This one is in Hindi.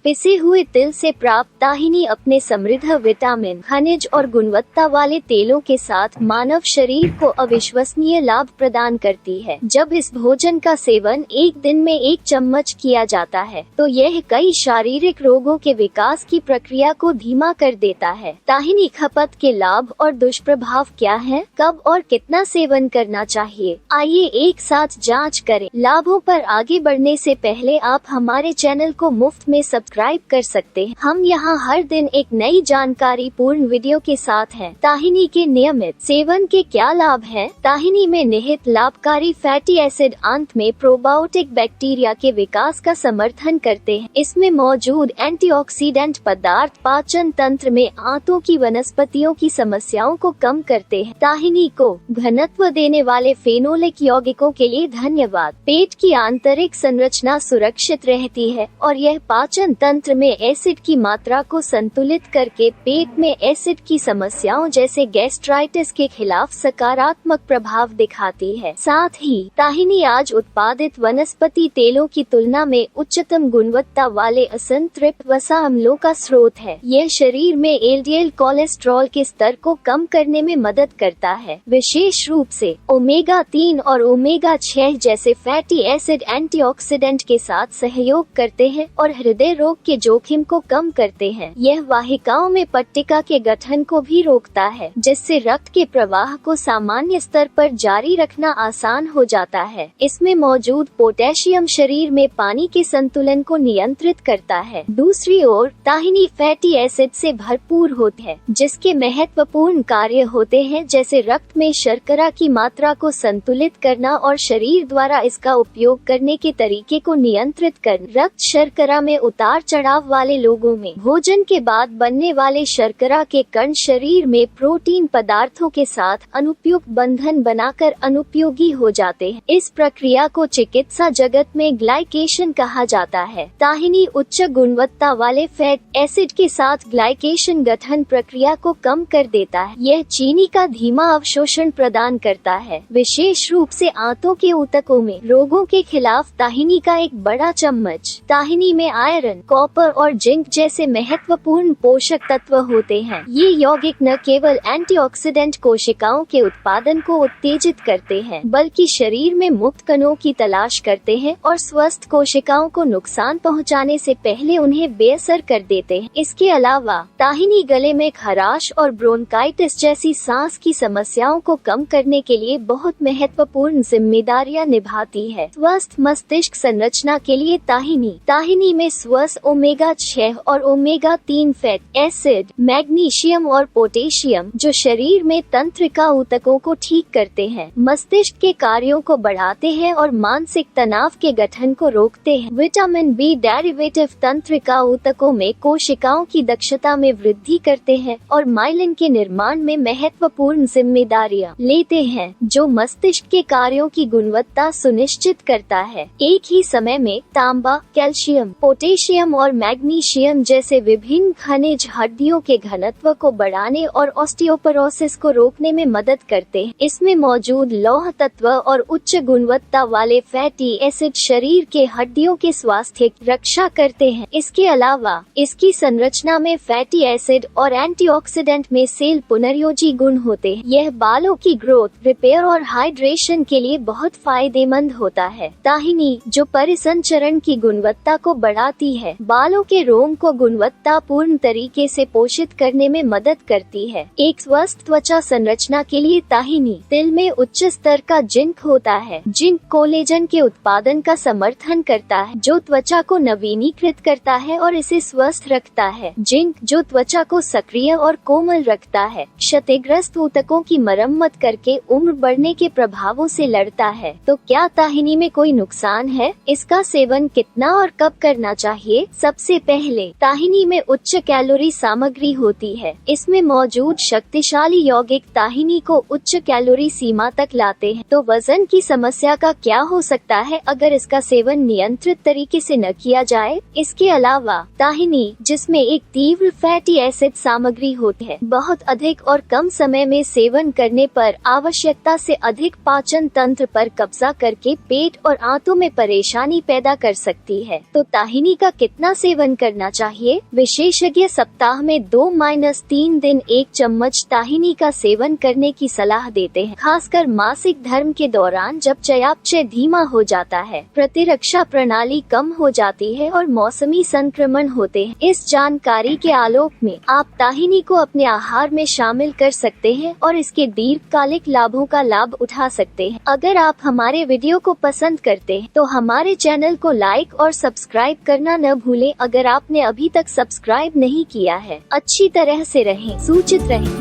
पिसे हुए तिल से प्राप्त ताहिनी अपने समृद्ध विटामिन, खनिज और गुणवत्ता वाले तेलों के साथ मानव शरीर को अविश्वसनीय लाभ प्रदान करती है। जब इस भोजन का सेवन एक दिन में 1 चम्मच किया जाता है तो यह कई शारीरिक रोगों के विकास की प्रक्रिया को धीमा कर देता है। ताहिनी खपत के लाभ और दुष्प्रभाव क्या हैं? कब और कितना सेवन करना चाहिए? आइए एक साथ जांच करें। लाभों पर आगे बढ़ने से पहले आप हमारे चैनल को मुफ्त में सब्सक्राइब कर सकते हैं। हम यहाँ हर दिन एक नई जानकारी पूर्ण वीडियो के साथ हैं। ताहिनी के नियमित सेवन के क्या लाभ हैं? ताहिनी में निहित लाभकारी फैटी एसिड अंत में प्रोबायोटिक बैक्टीरिया के विकास का समर्थन करते हैं। इसमें मौजूद एंटीऑक्सीडेंट पदार्थ पाचन तंत्र में आंतों की वनस्पतियों की समस्याओं को कम करते हैं। ताहिनी को घनत्व देने वाले फेनोलिक यौगिकों के लिए धन्यवाद। पेट की आंतरिक संरचना सुरक्षित रहती है और यह पाचन तंत्र में एसिड की मात्रा को संतुलित करके पेट में एसिड की समस्याओं जैसे गैस्ट्राइटिस के खिलाफ सकारात्मक प्रभाव दिखाती है। साथ ही ताहिनी आज उत्पादित वनस्पति तेलों की तुलना में उच्चतम गुणवत्ता वाले असंतृप्त वसा अम्लों का स्रोत है। यह शरीर में एलडीएल कोलेस्ट्रॉल के स्तर को कम करने में मदद करता है। विशेष रूप से ओमेगा 3 और ओमेगा 6 जैसे फैटी एसिड एंटीऑक्सीडेंट के साथ सहयोग करते हैं और हृदय रोग के जोखिम को कम करते हैं। यह वाहिकाओं में पट्टिका के गठन को भी रोकता है, जिससे रक्त के प्रवाह को सामान्य स्तर पर जारी रखना आसान हो जाता है। इसमें मौजूद पोटेशियम शरीर में पानी के संतुलन को नियंत्रित करता है। दूसरी ओर ताहिनी फैटी एसिड से भरपूर होती है, जिसके महत्वपूर्ण कार्य होते हैं जैसे रक्त में शर्करा की मात्रा को संतुलित करना और शरीर द्वारा इसका उपयोग करने के तरीके को नियंत्रित कर। रक्त शर्करा में उतार चढ़ाव वाले लोगों में भोजन के बाद बनने वाले शर्करा के कण शरीर में प्रोटीन पदार्थों के साथ अनुपयुक्त बंधन बनाकर अनुपयोगी हो जाते हैं। इस प्रक्रिया को चिकित्सा जगत में ग्लाइकेशन कहा जाता है। ताहिनी उच्च गुणवत्ता वाले फैट एसिड के साथ ग्लाइकेशन गठन प्रक्रिया को कम कर देता है। यह चीनी का धीमा अवशोषण प्रदान करता है। विशेष रूप से आंतों के ऊतकों में रोगों के खिलाफ ताहिनी का एक बड़ा चम्मच। ताहिनी में आयरन, कॉपर और जिंक जैसे महत्वपूर्ण पोषक तत्व होते हैं। ये यौगिक न केवल एंटीऑक्सीडेंट कोशिकाओं के उत्पादन को उत्तेजित करते हैं, बल्कि शरीर में मुक्त कणों की तलाश करते हैं और स्वस्थ कोशिकाओं को नुकसान पहुंचाने से पहले उन्हें बेअसर कर देते हैं। इसके अलावा ताहिनी गले में खराश और ब्रोंकाइटिस जैसी सांस की समस्याओं को कम करने के लिए बहुत महत्वपूर्ण जिम्मेदारियां निभाती है। स्वस्थ मस्तिष्क संरचना के लिए ताहिनी में स्वस्थ ओमेगा 6 और ओमेगा 3 फैट एसिड, मैग्नीशियम और पोटेशियम जो शरीर में तंत्रिका ऊतकों को ठीक करते हैं, मस्तिष्क के कार्यों को बढ़ाते हैं और मानसिक तनाव के गठन को रोकते हैं। विटामिन बी डेरिवेटिव तंत्रिका ऊतकों में कोशिकाओं की दक्षता में वृद्धि करते हैं और माइलिन के निर्माण में महत्वपूर्ण जिम्मेदारियां लेते हैं, जो मस्तिष्क के कार्यों की गुणवत्ता सुनिश्चित करता है। एक ही समय में तांबा, कैल्शियम, पोटेशियम और मैग्नीशियम जैसे विभिन्न खनिज हड्डियों के घनत्व को बढ़ाने और ऑस्टियोपोरोसिस को रोकने में मदद करते हैं। इसमें मौजूद लौह तत्व और उच्च गुणवत्ता वाले फैटी एसिड शरीर के हड्डियों के स्वास्थ्य की रक्षा करते हैं। इसके अलावा इसकी संरचना में फैटी एसिड और एंटीऑक्सीडेंट में सेल पुनर्योजी गुण होते हैं। यह बालों की ग्रोथ, रिपेयर और हाइड्रेशन के लिए बहुत फायदेमंद होता है। ताहिनी जो परिसंचरण की गुणवत्ता को बढ़ाती है, बालों के रोम को गुणवत्तापूर्ण तरीके से पोषित करने में मदद करती है। एक स्वस्थ त्वचा संरचना के लिए ताहिनी तिल में उच्च स्तर का जिंक होता है। जिंक कोलेजन के उत्पादन का समर्थन करता है, जो त्वचा को नवीनीकृत करता है और इसे स्वस्थ रखता है। जिंक जो त्वचा को सक्रिय और कोमल रखता है, क्षतिग्रस्त ऊतकों की मरम्मत करके उम्र बढ़ने के प्रभावों से लड़ता है। तो क्या ताहिनी में कोई नुकसान है? इसका सेवन कितना और कब करना चाहिए? सबसे पहले ताहिनी में उच्च कैलोरी सामग्री होती है। इसमें मौजूद शक्तिशाली यौगिक ताहिनी को उच्च कैलोरी सीमा तक लाते हैं। तो वजन की समस्या का क्या हो सकता है अगर इसका सेवन नियंत्रित तरीके से न किया जाए? इसके अलावा ताहिनी जिसमें एक तीव्र फैटी एसिड सामग्री होती है, बहुत अधिक और कम समय में सेवन करने पर आवश्यकता से अधिक पाचन तंत्र पर कब्जा करके पेट और आंतों में परेशानी पैदा कर सकती है। तो ताहिनी का कितना सेवन करना चाहिए? विशेषज्ञ सप्ताह में 2-3 दिन 1 चम्मच ताहिनी का सेवन करने की सलाह देते हैं, खासकर मासिक धर्म के दौरान जब चयापचय धीमा हो जाता है, प्रतिरक्षा प्रणाली कम हो जाती है और मौसमी संक्रमण होते हैं। इस जानकारी के आलोक में आप ताहिनी को अपने आहार में शामिल कर सकते हैं और इसके दीर्घकालिक लाभों का लाभ उठा सकते हैं। अगर आप हमारे वीडियो को पसंद करते हैं तो हमारे चैनल को लाइक और सब्सक्राइब करना न भूलें। अगर आपने अभी तक सब्सक्राइब नहीं किया है, अच्छी तरह से रहें, सूचित रहें।